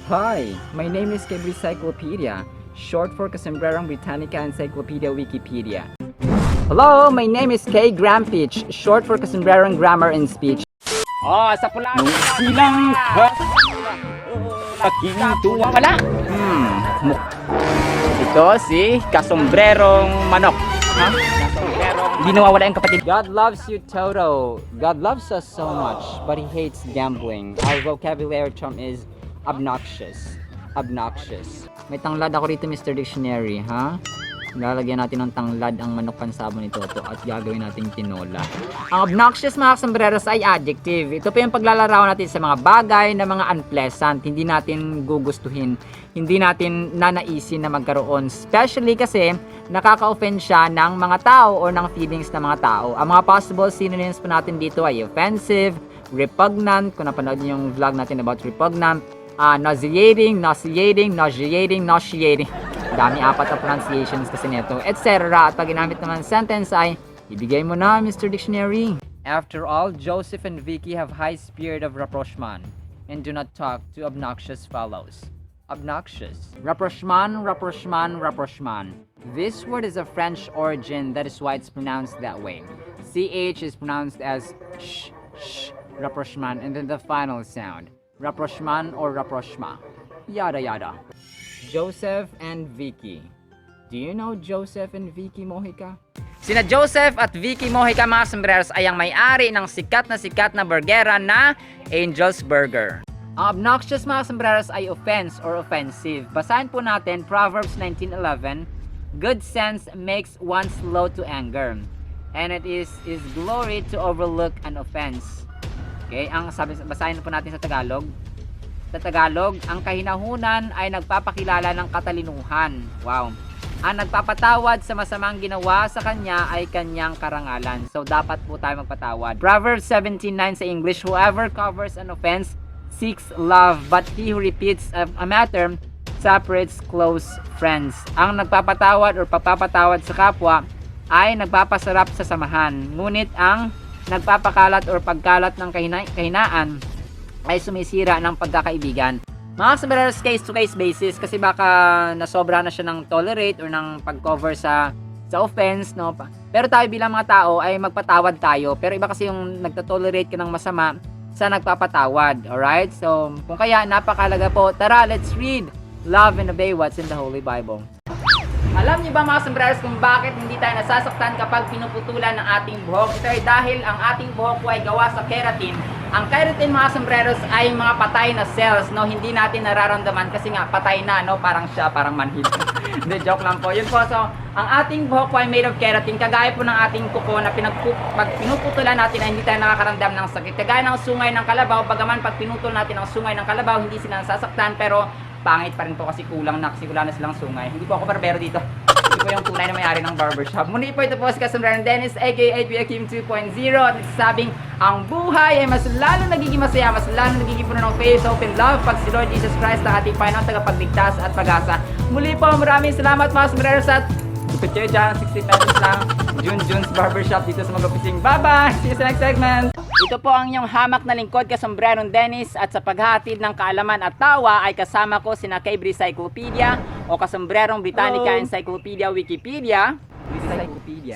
Hi, my name is Gabriel Encyclopedia, short for Casembrerang Britannica Encyclopedia Wikipedia. Hello, my name is Kay Grampich, short for Casembrerang Grammar and Speech. Oh, sa pula. Silang Aking tuwa wala. Ito si Kasombrerong Manok. Ha? Kasombrerong Hindi nawawala yung kapatid. God loves you, Toto. God loves us so much, but He hates gambling. Our vocabulary term is obnoxious. Obnoxious. May tanglad ako rito, Mr. Dictionary, ha? Lalagyan natin ng tanglad ang manok pansabon ni Toto at gagawin nating tinola. Ang obnoxious, mga sombreros, ay adjective. Ito po yung paglalarawan natin sa mga bagay na mga unpleasant. Hindi natin gugustuhin. Hindi natin nanaisin na magkaroon. Especially kasi nakaka-offend siya ng mga tao or ng feelings ng mga tao. Ang mga possible synonyms po natin dito ay offensive, repugnant, kung napanood niyo yung vlog natin about repugnant, nauseating, dami, apat na pronunciations kasi nito, etc. At pag ginamit naman sentence ay ibigay mo na, Mr. Dictionary. After all, Joseph and Vicky have high spirit of rapprochement and do not talk to obnoxious fellows. Obnoxious. Rapprochement. This word is of French origin, that is why it's pronounced that way. CH is pronounced as sh, rapprochement, and then the final sound. Rapprochement or rapprochement. Yada yada. Joseph and Vicky. Do you know Joseph and Vicky Mojica? Sina Joseph at Vicky Mojica, mga sombreros, ay ang may-ari ng sikat na burgera na Angel's Burger. Ang obnoxious, mga sombreros, ay offense or offensive. Basahin po natin Proverbs 19:11. Good sense makes one slow to anger, and it is glory to overlook an offense. Okay, basahin po natin sa Tagalog. Sa Tagalog, ang kahinahunan ay nagpapakilala ng katalinuhan. Wow. Ang nagpapatawad sa masamang ginawa sa kanya ay kanyang karangalan. So, dapat po tayo magpatawad. Proverbs 17:9 sa English, whoever covers an offense seeks love, but he who repeats a matter separates close friends. Ang nagpapatawad or papapatawad sa kapwa ay nagpapasarap sa samahan. Ngunit ang nagpapakalat or pagkalat ng kahinaan ay sumisira ng pagkakaibigan. Mga sombreros, case-to-case basis kasi baka nasobra na siya ng tolerate or ng pag-cover sa offense, no? Pero tayo bilang mga tao ay magpatawad tayo. Pero iba kasi yung nagto-tolerate ka ng masama sa nagpapatawad. Alright? So, kung kaya napakalaga po, tara, let's read Love and Obey what's in the Holy Bible. Alam niyo ba, mga sombreros, kung bakit hindi tayo nasasaktan kapag pinuputulan ng ating buhok? Ito ay dahil ang ating buhok po ay gawa sa keratin. Ang keratin, mga sombreros, ay mga patay na cells, no? Hindi natin nararamdaman kasi nga patay na, no? Parang manhid. Hindi, joke lang po. Yun po, so, ang ating buhok po ay made of keratin. Kagaya po ng ating kuko na pag pinuputulan natin ay hindi tayo nakakaramdam ng sakit. Kagaya ng sungay ng kalabaw, bagaman pag pinutol natin ang sungay ng kalabaw, hindi sila nasasaktan, pero pangit pa rin po kasi kulang na, kasi wala na silang sungay. Hindi po ako barbero dito. Ito po yung tunay na may-ari ng barbershop. Muli po, ito po si Kasombrerong Dennis, aka Kim 2.0, at nagsasabing ang buhay ay mas lalo nagiging masaya, mas lalo nagiging puno ng faith, hope, and love pag si Lord Jesus Christ ang ating Panginoon, tagapagligtas at pag-asa. Muli po, maraming salamat, mga sombreros, at super chair dyan, 60 pesos lang, Jun's Barbershop dito sa Magapising. Bye-bye! See you sa next segment! Ito po ang inyong hamak na lingkod, Kasombrerong Dennis, at sa paghahatid ng kaalaman at tawa ay kasama ko sina Gabriel Encyclopedia o Kasombrerong Britannica Encyclopedia Wikipedia,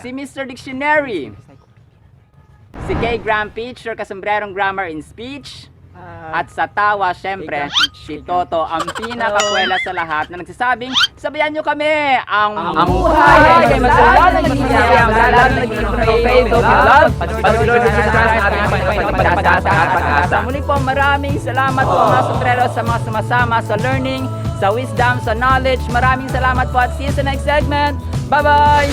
si Mr. Dictionary, si Kay Grampich or Kasombrerong Grammar and Speech, at sa tawa, syempre, si Toto, ang pinakakwela sa lahat na nagsasabing, sabayan nyo kami, ang buhay ay mas lalo nagiging masaya, mas lalo nagiging faith, hope, and love, pag si Lord Jesus Christ ang ating Panginoon, pag-asa. Muli po, maraming salamat po, mga sombreros, sa mga sumasama sa learning, sa wisdom, sa knowledge. Maraming salamat po at see you sa next segment. Bye-bye!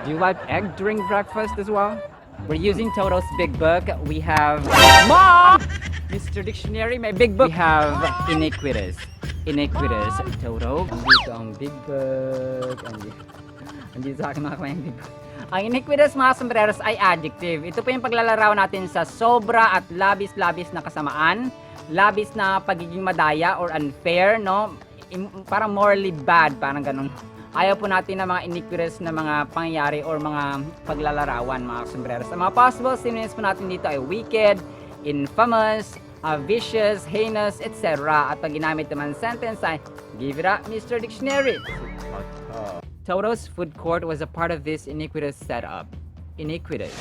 Do you like egg during breakfast as well? We're using Toto's big book. We have Mom! Mr. Dictionary, my big book. We have iniquitous. Iniquitous. Toto. Andito ang big book. Andito sa akin mga kamay ang big book. Ang iniquitous mga sombreros ay adjective. Ito po yung paglalarawan natin sa sobra at labis-labis na kasamaan. Labis na pagiging madaya or unfair, no? Parang morally bad, parang ganun. Ayaw po natin ng mga iniquitous na mga pangyayari or mga paglalarawan mga sombreros. Ang mga possible synonyms po natin dito ay wicked, infamous, vicious, heinous, etc. At pag ginamit naman sentence ay give it up, Mr. Dictionary. Toto's food court was a part of this iniquitous setup. Iniquitous.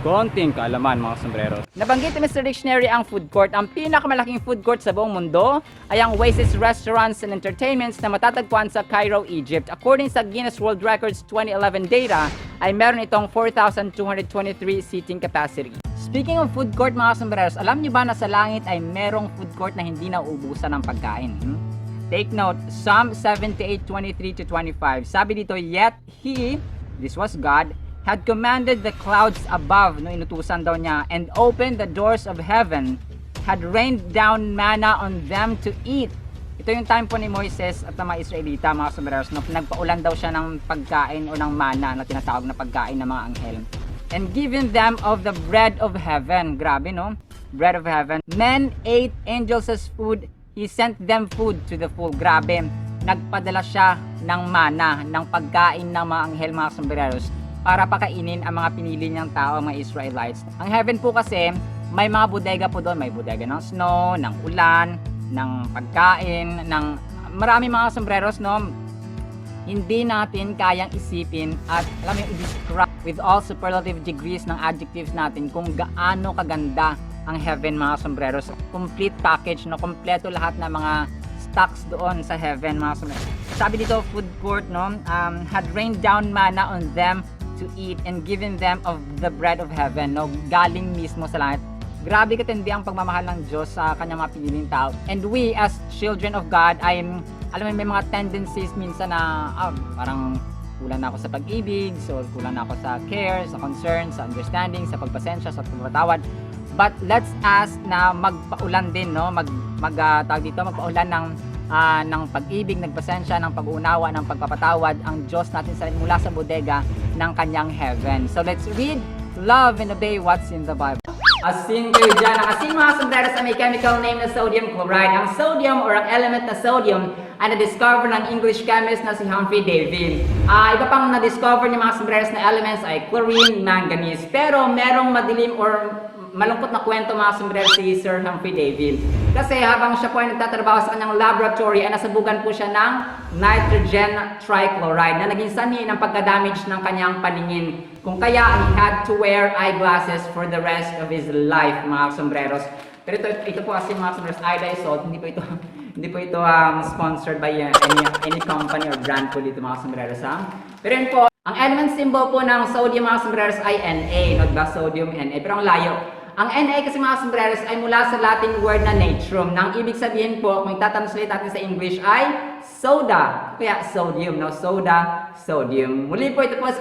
Konting kaalaman mga sombrero. Nabanggit ni Mr. Dictionary ang food court. Ang pinakamalaking food court sa buong mundo ay ang Oasis Restaurants and Entertainments na matatagpuan sa Cairo, Egypt. According sa Guinness World Records 2011 data, ay meron itong 4,223 seating capacity. Speaking of food court mga sombreros, alam niyo ba na sa langit ay merong food court na hindi nauubusan ng pagkain? Take note, Psalm 78:23-25. Sabi dito, yet he, this was God, had commanded the clouds above, no, inutusan daw niya, and opened the doors of heaven, had rained down manna on them to eat. Ito yung time po ni Moises at ng mga Israelita, mga sombreros, no, nagpaulan daw siya ng pagkain o ng manna na tinatawag na pagkain ng mga anghel. And given them of the bread of heaven. Grabe, no? Bread of heaven. Men ate angels as food. He sent them food to the full. Grabe. Nagpadala siya ng mana, ng pagkain ng mga anghel, mga sombreros, para pakainin ang mga pinili niyang tao, mga Israelites. Ang heaven po kasi, may mga bodega po doon. May bodega ng snow, ng ulan, ng pagkain, ng marami mga sombreros, no? Hindi natin kayang isipin at alam mo i-describe with all superlative degrees ng adjectives natin kung gaano kaganda ang heaven, mga sombreros. Complete package, no? Kompleto lahat ng mga stocks doon sa heaven, mga sombreros. Sabi dito, food court, no? Had rained down manna on them to eat and given them of the bread of heaven, no? Galing mismo sa langit. Grabe katindi ang pagmamahal ng Diyos sa kanyang mga piniling tao. And we as children of God, alam mo, may mga tendencies minsan na parang kulang na ako sa pag-ibig, so kulang na ako sa care, sa concern, sa understanding, sa pagpasensya, sa pagpapatawad. But let's ask na magpaulan din, no? Tawag dito, magpaulan ng pag-ibig, nagpasensya, ng pag-uunawa, ng pagpapatawad ang Diyos natin mula sa bodega ng kanyang heaven. So let's read, love and obey what's in the Bible. Asin kayo dyan. Ang asin, mga sombreros, ay may chemical name na sodium chloride. Ang sodium or ang element na sodium ay na-discover ng English chemist na si Humphrey Davy. Iba pang na-discover ng mga sombreros na elements ay chlorine, manganese. Pero merong madilim or malungkot na kwento, mga sombrero, si Sir Humphrey Davy. Kasi habang siya po ay nagtatrabaho sa kanyang laboratory, ay nasabugan po siya ng nitrogen trichloride na naging sanhi ng pagka-damage ng kanyang paningin. Kung kaya, he had to wear eyeglasses for the rest of his life, mga sombreros. Pero ito po kasi, mga sombreros, iodized salt, hindi po ito sponsored by any company or brand po dito, mga sombreros, ha? Pero yun po, ang element symbol po ng sodium, mga sombreros, ay Na, not ba sodium, Na, pero ang layo. Ang Na kasi, mga sombreros, ay mula sa Latin word na natrum. Nang ibig sabihin po, kung itatranslate natin sa English, ay soda. Kaya sodium, no? Soda, sodium. Muli po, ito po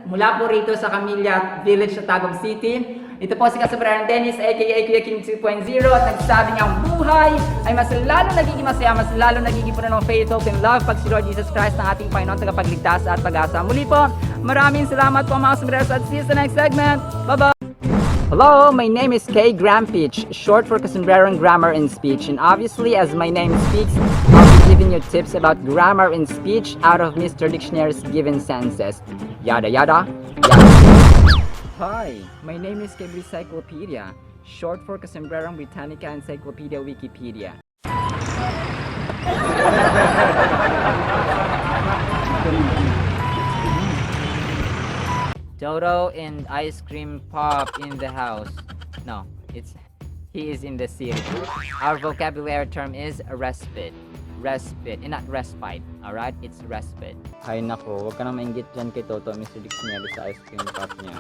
mula po rito sa Camilla Village sa Tagum City. Ito po si Kasobrero Dennis, aka Kuya King 2.0, at nagsabi niyang buhay ay mas lalo nagiging masaya, mas lalo nagiging puno ng faith, hope, and love pag si Lord Jesus Christ ng ating Panginoon, tagapagligtas at pag-asa. Muli po, maraming salamat po mga sombreros at see you sa next segment. Bye-bye! Hello, my name is Kay Grampich, short for Kasombreron Grammar and Speech, and obviously, as my name speaks, I'll be giving you tips about grammar and speech out of Mr. Dictionary's given sentences. Yada yada, yada. Hi, my name is Kay Encyclopedia, short for Kasombreron Britannica Encyclopedia Wikipedia. Toto and ice cream pop in the house. No, he is in the city. Our vocabulary term is respite. Respite, and not respite. Alright? It's respite. Ay nako, huwag ka na mainggit dyan kay Toto, Mr. Dictionary, sa ice cream pop niya.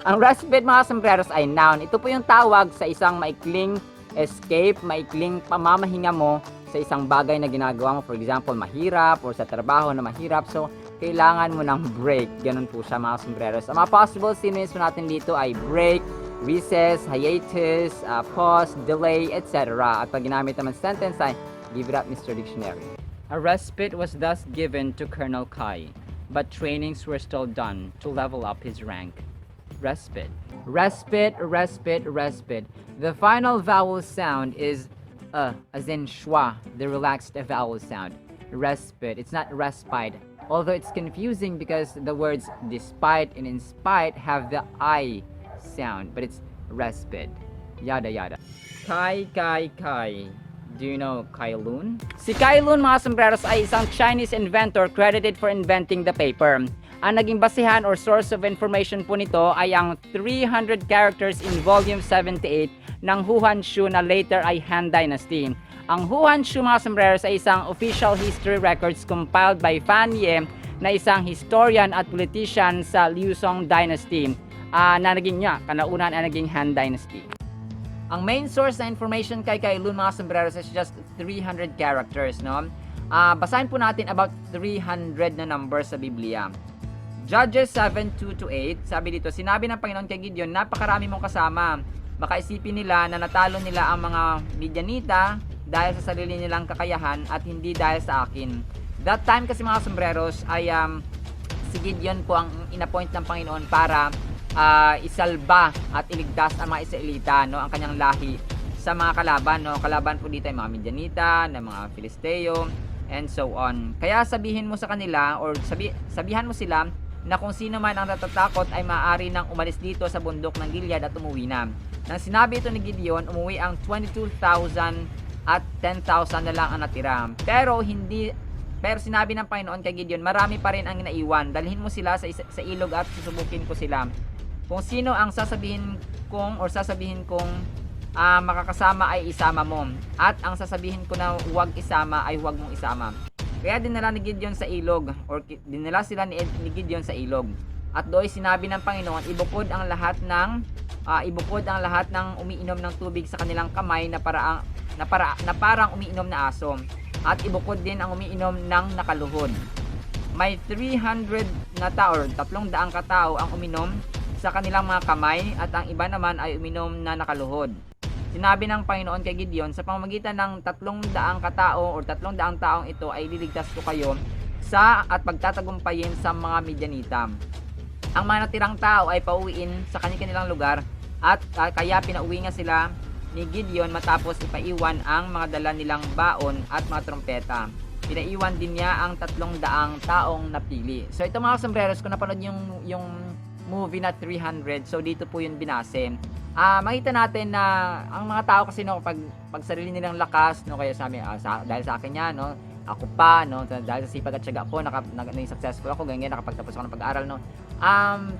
Ang respite, mga sombreros, ay noun. Ito po yung tawag sa isang maikling escape, maikling pamamahinga mo sa isang bagay na ginagawa mo. For example, mahirap or sa trabaho na mahirap. So, kailangan mo ng break. Ganun po siya mga sombreros. Ang mga possible synonyms po natin dito ay break, recess, hiatus, pause, delay, etc. At pag ginamit naman sa sentence ay give it up, Mr. Dictionary. A respite was thus given to Colonel Kai, but trainings were still done to level up his rank. Respite. Respite, respite, respite. The final vowel sound is as in schwa, the relaxed vowel sound. Respite. It's not respite. Although it's confusing because the words despite and in spite have the I sound, but it's respite. Yada yada. Kai, Kai, Kai. Do you know Kai Lun? Si Kai Lun, mga sombreros, ay isang Chinese inventor credited for inventing the paper. Ang naging basehan or source of information po nito ay ang 300 characters in volume 78 ng Huanshu na later ay Han Dynasty. Ang Huanshu, mga sombreros, ay isang official history records compiled by Fan Ye na isang historian at politician sa Liuzong Dynasty na naging kanaunan na naging Han Dynasty. Ang main source na information kay Lun, mga sombreros, is just 300 characters, no? Basahin po natin about 300 na numbers sa Biblia. Judges 7:2-8, sabi dito, sinabi ng Panginoon kay Gideon, napakarami mong kasama. Baka isipin nila na natalo nila ang mga Midianita dahil sa sarili nilang kakayahan at hindi dahil sa akin. That time kasi, mga sombreros, ay si Gideon po ang inappoint ng Panginoon para isalba at iligtas ang mga Israelita, no, ang kanyang lahi sa mga kalaban, no. Kalaban po dito ay mga Midianita, na mga Filisteo, and so on. Kaya sabihin mo sa kanila or sabihan mo sila na kung sino man ang natatakot ay maaari nang umalis dito sa bundok ng Gilead at umuwi na. Nang sinabi ito ni Gideon, umuwi ang 22,000 at 10,000 na lang ang natira. Pero sinabi ng Panginoon kay Gideon, marami pa rin ang naiwan. Dalhin mo sila sa ilog at susubukin ko sila. Kung sino ang sasabihin kong makakasama ay isama mo. At ang sasabihin ko na huwag isama ay huwag mong isama. Kaya dinala ni Gideon sa ilog, or dinala sila ni Gideon sa ilog. At doon sinabi ng Panginoon, ibukod ang lahat ng umiinom ng tubig sa kanilang kamay na parang umiinom na aso. At ibukod din ang umiinom ng nakaluhod. May 300 na tao, 300 katao ang uminom sa kanilang mga kamay at ang iba naman ay uminom na nakaluhod. Sinabi ng Panginoon kay Gideon, sa pamamagitan ng 300 katao o 300 taong ito ay liligtas ko kayo at pagtatagumpayin sa mga Midianita. Ang mga natirang tao ay pauwiin sa kanilang lugar at kaya pinauwi nga sila ni Gideon matapos ipaiwan ang mga dala nilang baon at mga trompeta. Pinaiwan din niya ang 300 taong napili. So ito, mga sombreros, kung napanood yung movie na 300, so dito po yun binase. Makita natin na ang mga tao kasi, no, pag sarili nilang lakas, no, kaya sabi, dahil sa akin yan, no, ako pa, no, dahil sa sipag at syaga ko, naging successful ako, ganyan, nakapagtapos ako ng pag-aaral, no.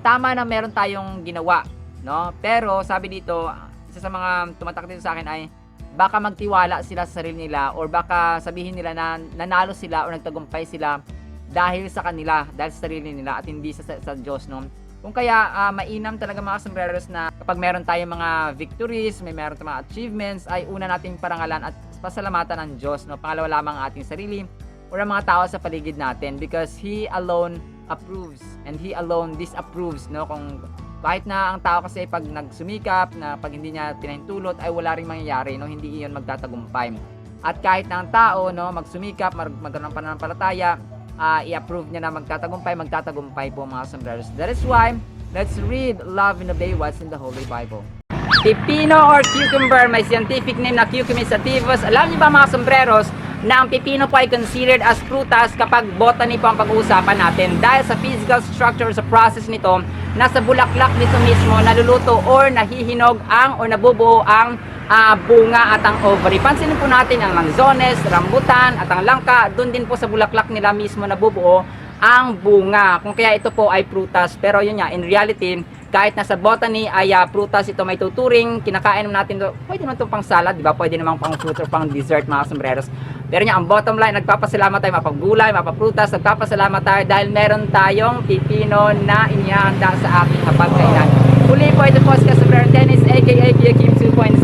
Tama na meron tayong ginawa, no, pero sabi dito, isa sa mga tumatak dito sa akin ay baka magtiwala sila sa sarili nila or baka sabihin nila na nanalo sila o nagtagumpay sila dahil sa kanila, dahil sa sarili nila at hindi sa Diyos, no. Kung kaya mainam talaga, mga sombreros, na kapag meron tayong mga victories, meron tayong mga achievements, ay una nating parangalan at pasalamatan ng Diyos, no. Pangalawa lamang ang ating sarili o ang mga tao sa paligid natin, because He alone approves and He alone disapproves, no. Kung kahit na ang tao kasi pag nagsumikap, na pag hindi niya pinahintulot ay wala ring mangyayari, no, hindi iyon magtatagumpay. At kahit na ang tao, no, magsumikap, magkaroon ng pananampalataya, i-approve niya na magtatagumpay po, mga sombreros. That is why, let's read, love, and obey what's in the Holy Bible. Pipino or cucumber, may scientific name na Cucumis sativus. Alam niyo ba, mga sombreros, na ang pipino po ay considered as prutas kapag botany po ang pag-uusapan natin, dahil sa physical structure sa process nito, nasa bulaklak nito mismo naluluto or nahihinog o nabubuo ang bunga at ang ovary. Pansinin po natin ang lanzones, rambutan at ang langka, doon din po sa bulaklak nila mismo nabubuo ang bunga. Kung kaya ito po ay prutas, pero yun nga, in reality, kahit nasa botany ay prutas ito may tuturing, kinakain natin ito, pwede naman itong pang salad, di ba? Pwede naman pang fruit or pang dessert, mga sombreros. Pero nga, ang bottom line, nagpapasalamat tayo mapagulay, mapaprutas, nagpapasalamat tayo dahil meron tayong pipino na inihanda sa ating hapagkainan. Muli po, ito po si Kasombrero Dennis, aka Kim 2.0.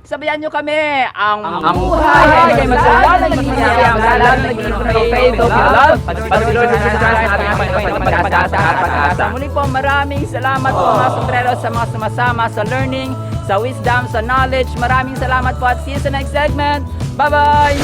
Sabayan nyo kami. Ang buhay ay magsawalang naging masaya, lalo naging faith of love, pagsulod sa pag-asa. Muli po, maraming salamat po mga sombrero sa mga sumasama sa learning, sa wisdom, sa knowledge. Maraming salamat po at see you sa next segment. Bye-bye!